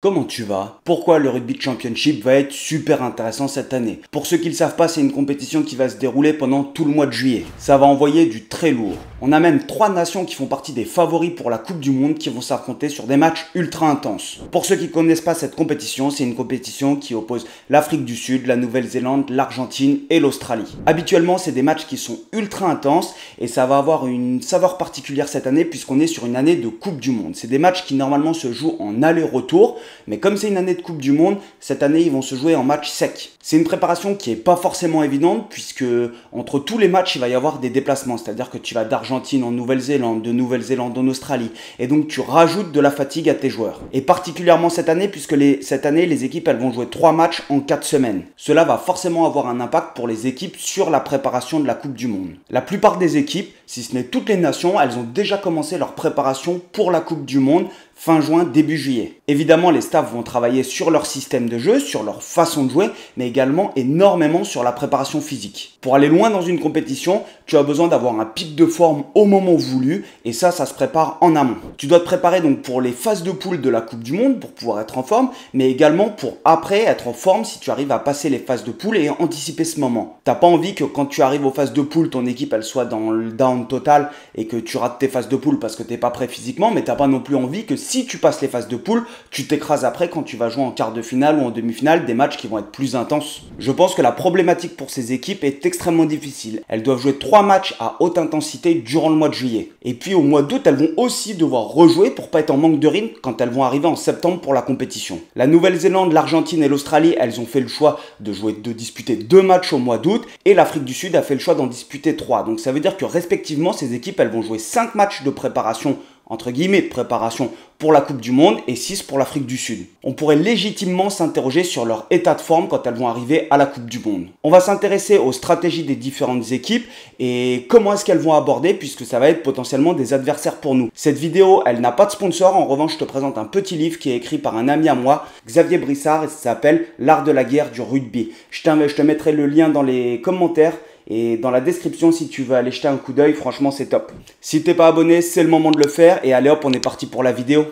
Comment tu vas? Pourquoi le Rugby Championship va être super intéressant cette année? Pour ceux qui ne le savent pas, c'est une compétition qui va se dérouler pendant tout le mois de juillet. Ça va envoyer du très lourd. On a même 3 nations qui font partie des favoris pour la Coupe du Monde qui vont s'affronter sur des matchs ultra intenses. Pour ceux qui ne connaissent pas cette compétition, c'est une compétition qui oppose l'Afrique du Sud, la Nouvelle-Zélande, l'Argentine et l'Australie. Habituellement, c'est des matchs qui sont ultra intenses et ça va avoir une saveur particulière cette année puisqu'on est sur une année de Coupe du Monde. C'est des matchs qui normalement se jouent en aller-retour. Mais comme c'est une année de Coupe du Monde, cette année ils vont se jouer en match sec. C'est une préparation qui n'est pas forcément évidente puisque entre tous les matchs il va y avoir des déplacements. C'est-à-dire que tu vas d'Argentine en Nouvelle-Zélande, de Nouvelle-Zélande en Australie. Et donc tu rajoutes de la fatigue à tes joueurs. Et particulièrement cette année puisque cette année les équipes elles vont jouer 3 matchs en 4 semaines. Cela va forcément avoir un impact pour les équipes sur la préparation de la Coupe du Monde. La plupart des équipes, si ce n'est toutes les nations, elles ont déjà commencé leur préparation pour la Coupe du Monde fin juin, début juillet. Évidemment, les staffs vont travailler sur leur système de jeu, sur leur façon de jouer, mais également énormément sur la préparation physique. Pour aller loin dans une compétition, tu as besoin d'avoir un pic de forme au moment voulu, et ça se prépare en amont. Tu dois te préparer donc pour les phases de poule de la Coupe du Monde, pour pouvoir être en forme, mais également pour après être en forme si tu arrives à passer les phases de poule et anticiper ce moment. T'as pas envie que quand tu arrives aux phases de poule, ton équipe elle soit dans le down total et que tu rates tes phases de poule parce que t'es pas prêt physiquement, mais t'as pas non plus envie que si tu passes les phases de poule, tu t'écrases après quand tu vas jouer en quart de finale ou en demi-finale, des matchs qui vont être plus intenses. Je pense que la problématique pour ces équipes est extrêmement difficile. Elles doivent jouer 3 matchs à haute intensité durant le mois de juillet. Et puis au mois d'août, elles vont aussi devoir rejouer pour pas être en manque de rythme quand elles vont arriver en septembre pour la compétition. La Nouvelle-Zélande, l'Argentine et l'Australie, elles ont fait le choix de disputer 2 matchs au mois d'août et l'Afrique du Sud a fait le choix d'en disputer 3. Donc ça veut dire que respectivement, ces équipes, elles vont jouer 5 matchs de préparation entre guillemets de préparation pour la Coupe du Monde et 6 pour l'Afrique du Sud. On pourrait légitimement s'interroger sur leur état de forme quand elles vont arriver à la Coupe du Monde. On va s'intéresser aux stratégies des différentes équipes et comment est-ce qu'elles vont aborder puisque ça va être potentiellement des adversaires pour nous. Cette vidéo, elle n'a pas de sponsor, en revanche je te présente un petit livre qui est écrit par un ami à moi, Xavier Brissard, et ça s'appelle L'art de la guerre du rugby. Je te mettrai le lien dans les commentaires et dans la description si tu veux aller jeter un coup d'œil, franchement c'est top. Si t'es pas abonné, c'est le moment de le faire et allez hop, on est parti pour la vidéo.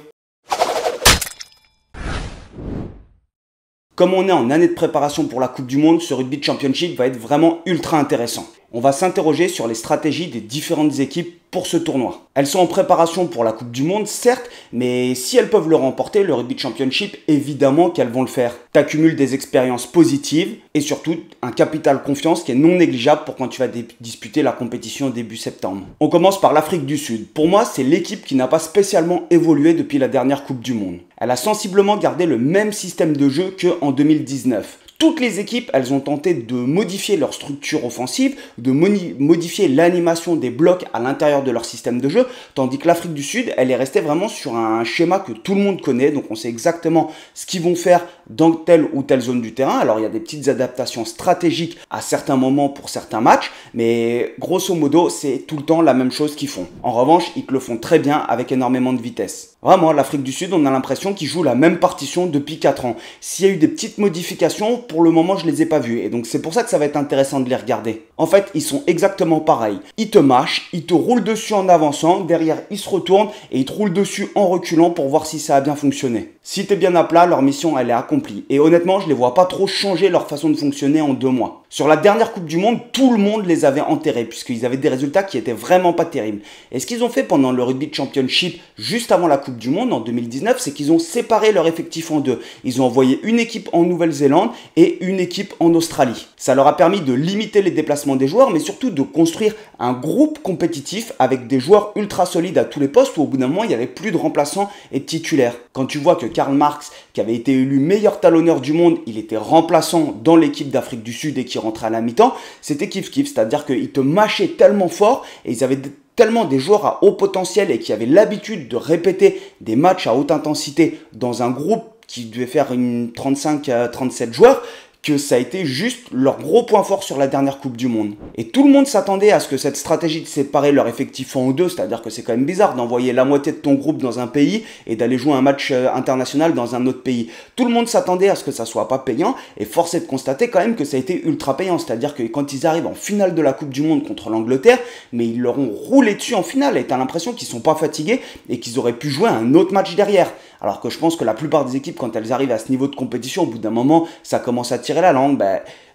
Comme on est en année de préparation pour la Coupe du Monde, ce Rugby Championship va être vraiment ultra intéressant. On va s'interroger sur les stratégies des différentes équipes pour ce tournoi. Elles sont en préparation pour la Coupe du Monde, certes, mais si elles peuvent le remporter, le Rugby Championship, évidemment qu'elles vont le faire. Tu accumules des expériences positives et surtout un capital confiance qui est non négligeable pour quand tu vas disputer la compétition début septembre. On commence par l'Afrique du Sud. Pour moi, c'est l'équipe qui n'a pas spécialement évolué depuis la dernière Coupe du Monde. Elle a sensiblement gardé le même système de jeu qu'en 2019. Toutes les équipes, elles ont tenté de modifier leur structure offensive, de modifier l'animation des blocs à l'intérieur de leur système de jeu, tandis que l'Afrique du Sud, elle est restée vraiment sur un schéma que tout le monde connaît, donc on sait exactement ce qu'ils vont faire dans telle ou telle zone du terrain. Alors il y a des petites adaptations stratégiques à certains moments pour certains matchs, mais grosso modo, c'est tout le temps la même chose qu'ils font. En revanche, ils le font très bien avec énormément de vitesse. Vraiment, l'Afrique du Sud, on a l'impression qu'ils jouent la même partition depuis 4 ans. S'il y a eu des petites modifications, pour le moment, je les ai pas vues. Et donc, c'est pour ça que ça va être intéressant de les regarder. En fait, ils sont exactement pareils. Ils te mâchent, ils te roulent dessus en avançant. Derrière, ils se retournent et ils te roulent dessus en reculant pour voir si ça a bien fonctionné. Si tu es bien à plat, leur mission, elle est accomplie. Et honnêtement, je les vois pas trop changer leur façon de fonctionner en 2 mois. Sur la dernière Coupe du Monde, tout le monde les avait enterrés puisqu'ils avaient des résultats qui étaient vraiment pas terribles. Et ce qu'ils ont fait pendant le Rugby Championship, juste avant la Coupe du Monde en 2019, c'est qu'ils ont séparé leur effectif en 2. Ils ont envoyé une équipe en Nouvelle-Zélande et une équipe en Australie. Ça leur a permis de limiter les déplacements des joueurs, mais surtout de construire un groupe compétitif avec des joueurs ultra solides à tous les postes où au bout d'un moment, il n'y avait plus de remplaçants et de titulaires. Quand tu vois que Karl Marx, qui avait été élu meilleur talonneur du monde, il était remplaçant dans l'équipe d'Afrique du Sud et qui rentrait à la mi-temps, c'était kiff-kiff, c'est-à-dire qu'ils te mâchaient tellement fort et ils avaient tellement des joueurs à haut potentiel et qui avaient l'habitude de répéter des matchs à haute intensité dans un groupe qui devait faire une 35 à 37 joueurs, que ça a été juste leur gros point fort sur la dernière Coupe du Monde. Et tout le monde s'attendait à ce que cette stratégie de séparer leur effectif en 2, c'est-à-dire que c'est quand même bizarre d'envoyer la moitié de ton groupe dans un pays et d'aller jouer un match international dans un autre pays. Tout le monde s'attendait à ce que ça soit pas payant et force est de constater quand même que ça a été ultra payant, c'est-à-dire que quand ils arrivent en finale de la Coupe du Monde contre l'Angleterre, mais ils leur ont roulé dessus en finale et t'as l'impression qu'ils sont pas fatigués et qu'ils auraient pu jouer un autre match derrière. Alors que je pense que la plupart des équipes, quand elles arrivent à ce niveau de compétition, au bout d'un moment, ça commence à tirer la langue.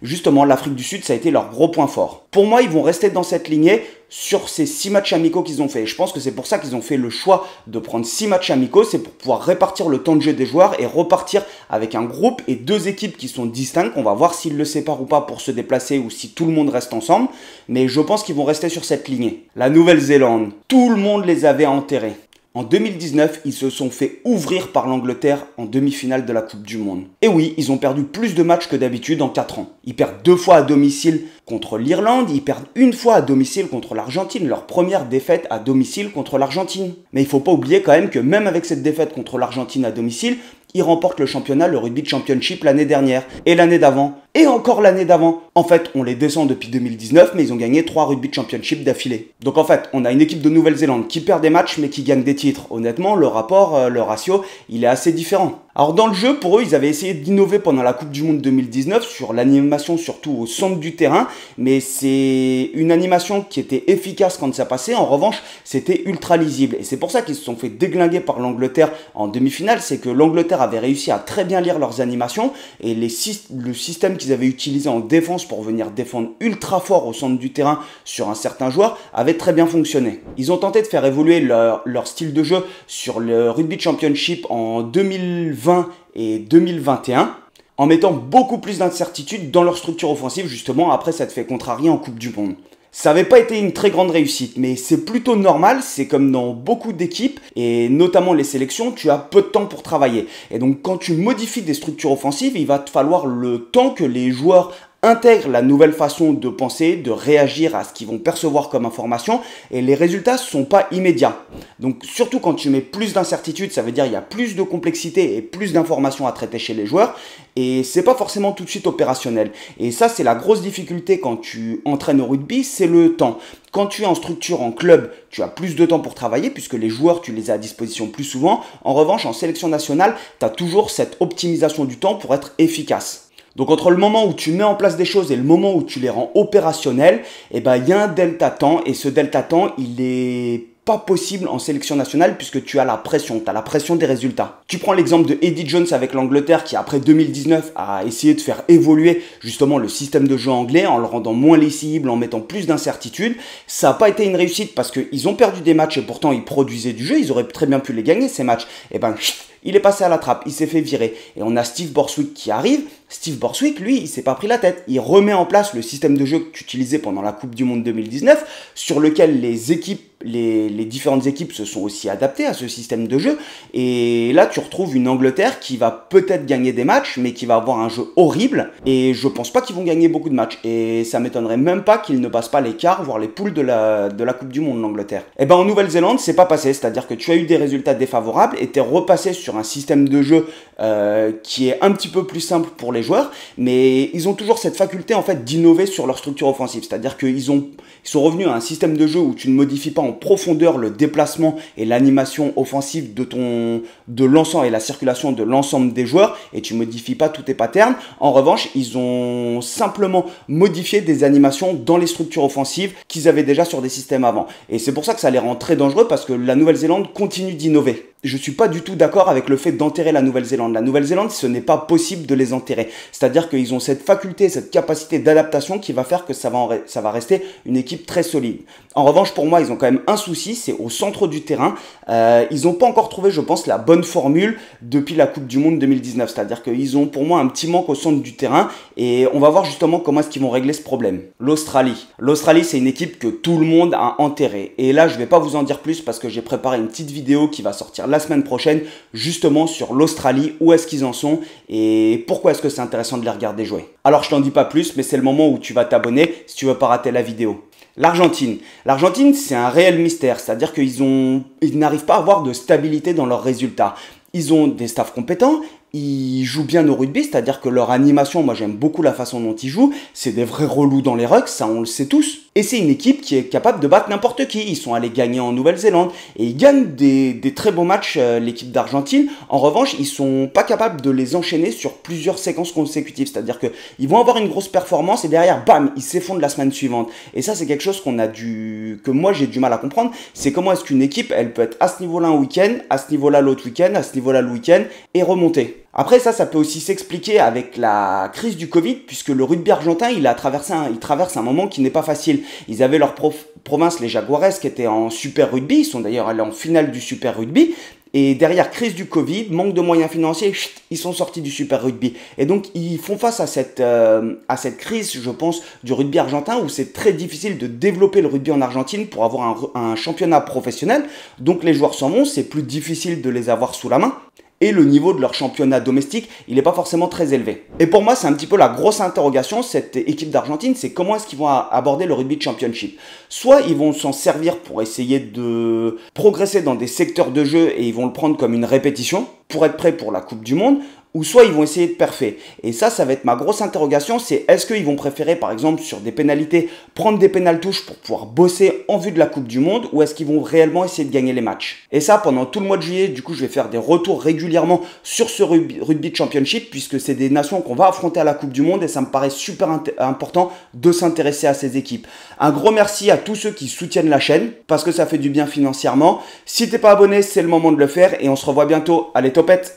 Justement, l'Afrique du Sud, ça a été leur gros point fort. Pour moi, ils vont rester dans cette lignée sur ces 6 matchs amicaux qu'ils ont fait. Et je pense que c'est pour ça qu'ils ont fait le choix de prendre 6 matchs amicaux. C'est pour pouvoir répartir le temps de jeu des joueurs et repartir avec un groupe et 2 équipes qui sont distinctes. On va voir s'ils le séparent ou pas pour se déplacer ou si tout le monde reste ensemble. Mais je pense qu'ils vont rester sur cette lignée. La Nouvelle-Zélande, tout le monde les avait enterrés. En 2019, ils se sont fait ouvrir par l'Angleterre en demi-finale de la Coupe du Monde. Et oui, ils ont perdu plus de matchs que d'habitude en 4 ans. Ils perdent 2 fois à domicile contre l'Irlande, ils perdent 1 fois à domicile contre l'Argentine, leur première défaite à domicile contre l'Argentine. Mais il ne faut pas oublier quand même que même avec cette défaite contre l'Argentine à domicile, ils remportent le championnat, le Rugby Championship l'année dernière, et l'année d'avant, et encore l'année d'avant. En fait, on les descend depuis 2019, mais ils ont gagné 3 Rugby Championship d'affilée. Donc en fait, on a une équipe de Nouvelle-Zélande qui perd des matchs, mais qui gagne des titres. Honnêtement, le rapport, le ratio, il est assez différent. Alors dans le jeu, pour eux, ils avaient essayé d'innover pendant la Coupe du Monde 2019 sur l'animation, surtout au centre du terrain, mais c'est une animation qui était efficace quand ça passait. En revanche, c'était ultra lisible. Et c'est pour ça qu'ils se sont fait déglinguer par l'Angleterre en demi-finale. C'est que l'Angleterre avait réussi à très bien lire leurs animations et le système qu'ils avaient utilisé en défense pour venir défendre ultra fort au centre du terrain sur un certain joueur avait très bien fonctionné. Ils ont tenté de faire évoluer leur style de jeu sur le Rugby Championship en 2020 et 2021 en mettant beaucoup plus d'incertitudes dans leur structure offensive justement après s'être fait contrarier en Coupe du Monde. Ça n'avait pas été une très grande réussite, mais c'est plutôt normal, c'est comme dans beaucoup d'équipes, et notamment les sélections, tu as peu de temps pour travailler. Et donc quand tu modifies des structures offensives, il va te falloir le temps que les joueurs intègrent la nouvelle façon de penser, de réagir à ce qu'ils vont percevoir comme information, et les résultats ne sont pas immédiats. Donc surtout quand tu mets plus d'incertitudes, ça veut dire qu'il y a plus de complexité et plus d'informations à traiter chez les joueurs, et c'est pas forcément tout de suite opérationnel. Et ça, c'est la grosse difficulté quand tu entraînes au rugby, c'est le temps. Quand tu es en structure, en club, tu as plus de temps pour travailler puisque les joueurs, tu les as à disposition plus souvent. En revanche, en sélection nationale, tu as toujours cette optimisation du temps pour être efficace. Donc entre le moment où tu mets en place des choses et le moment où tu les rends opérationnelles, il y a un delta temps et ce delta temps, il est pas possible en sélection nationale puisque tu as la pression des résultats. Tu prends l'exemple de Eddie Jones avec l'Angleterre qui après 2019 a essayé de faire évoluer justement le système de jeu anglais en le rendant moins lisible, en mettant plus d'incertitudes. Ça n'a pas été une réussite parce qu'ils ont perdu des matchs et pourtant ils produisaient du jeu, ils auraient très bien pu les gagner ces matchs. Il est passé à la trappe, il s'est fait virer. Et on a Steve Borswick qui arrive. Steve Borswick, lui, il s'est pas pris la tête. Il remet en place le système de jeu qu'utilisait pendant la Coupe du Monde 2019, sur lequel les différentes équipes se sont aussi adaptées à ce système de jeu. Et là, tu retrouves une Angleterre qui va peut-être gagner des matchs, mais qui va avoir un jeu horrible. Et je pense pas qu'ils vont gagner beaucoup de matchs. Et ça m'étonnerait même pas qu'ils ne passent pas les quarts, voire les poules de la Coupe du Monde, l'Angleterre. Et en Nouvelle-Zélande, c'est pas passé. C'est-à-dire que tu as eu des résultats défavorables et t'es repassé sur un système de jeu qui est un petit peu plus simple pour les joueurs, mais ils ont toujours cette faculté en fait d'innover sur leur structure offensive. C'est-à-dire qu'ils sont revenus à un système de jeu où tu ne modifies pas en profondeur le déplacement et l'animation offensive de l'ensemble et la circulation de l'ensemble des joueurs et tu modifies pas tous tes patterns. En revanche, ils ont simplement modifié des animations dans les structures offensives qu'ils avaient déjà sur des systèmes avant. Et c'est pour ça que ça les rend très dangereux parce que la Nouvelle-Zélande continue d'innover. Je suis pas du tout d'accord avec le fait d'enterrer la Nouvelle-Zélande. La Nouvelle-Zélande, ce n'est pas possible de les enterrer. C'est-à-dire qu'ils ont cette faculté, cette capacité d'adaptation qui va faire que ça va rester une équipe très solide. En revanche, pour moi, ils ont quand même un souci, c'est au centre du terrain. Ils n'ont pas encore trouvé, je pense, la bonne formule depuis la Coupe du Monde 2019. C'est-à-dire qu'ils ont pour moi un petit manque au centre du terrain et on va voir justement comment est-ce qu'ils vont régler ce problème. L'Australie. L'Australie, c'est une équipe que tout le monde a enterrée. Et là, je vais pas vous en dire plus parce que j'ai préparé une petite vidéo qui va sortir la semaine prochaine justement sur l'Australie, où est-ce qu'ils en sont et pourquoi est-ce que c'est intéressant de les regarder jouer. Alors je t'en dis pas plus, mais c'est le moment où tu vas t'abonner si tu veux pas rater la vidéo. L'Argentine. L'Argentine, c'est un réel mystère, c'est-à-dire qu'ils n'arrivent pas à avoir de stabilité dans leurs résultats. Ils ont des staffs compétents, ils jouent bien au rugby, c'est-à-dire que leur animation, moi j'aime beaucoup la façon dont ils jouent, c'est des vrais relous dans les rucks, ça on le sait tous. Et c'est une équipe qui est capable de battre n'importe qui. Ils sont allés gagner en Nouvelle-Zélande et ils gagnent des très beaux matchs, l'équipe d'Argentine. En revanche, ils sont pas capables de les enchaîner sur plusieurs séquences consécutives. C'est-à-dire qu'ils vont avoir une grosse performance et derrière, bam, ils s'effondrent la semaine suivante. Et ça, c'est quelque chose que moi j'ai du mal à comprendre. C'est comment est-ce qu'une équipe, elle peut être à ce niveau-là un week-end, à ce niveau-là l'autre week-end, à ce niveau-là le week-end et remonter. Après ça peut aussi s'expliquer avec la crise du Covid, puisque le rugby argentin, il traverse un moment qui n'est pas facile. Ils avaient leur province, les Jaguares, qui étaient en Super Rugby. Ils sont d'ailleurs allés en finale du Super Rugby. Et derrière, crise du Covid, manque de moyens financiers, ils sont sortis du Super Rugby. Et donc, ils font face à cette crise, je pense, du rugby argentin, où c'est très difficile de développer le rugby en Argentine pour avoir un championnat professionnel. Donc, les joueurs s'en vont, c'est plus difficile de les avoir sous la main. Et le niveau de leur championnat domestique, il n'est pas forcément très élevé. Et pour moi, c'est un petit peu la grosse interrogation, cette équipe d'Argentine, c'est comment est-ce qu'ils vont aborder le rugby championship. Soit ils vont s'en servir pour essayer de progresser dans des secteurs de jeu et ils vont le prendre comme une répétition pour être prêts pour la Coupe du Monde, ou soit ils vont essayer de parfait. Et ça va être ma grosse interrogation, c'est est-ce qu'ils vont préférer, par exemple, sur des pénalités, prendre des pénal-touches pour pouvoir bosser en vue de la Coupe du Monde, ou est-ce qu'ils vont réellement essayer de gagner les matchs? Et ça, pendant tout le mois de juillet, du coup, je vais faire des retours régulièrement sur ce rugby championship, puisque c'est des nations qu'on va affronter à la Coupe du Monde, et ça me paraît super important de s'intéresser à ces équipes. Un gros merci à tous ceux qui soutiennent la chaîne, parce que ça fait du bien financièrement. Si t'es pas abonné, c'est le moment de le faire, et on se revoit bientôt. Allez, topette!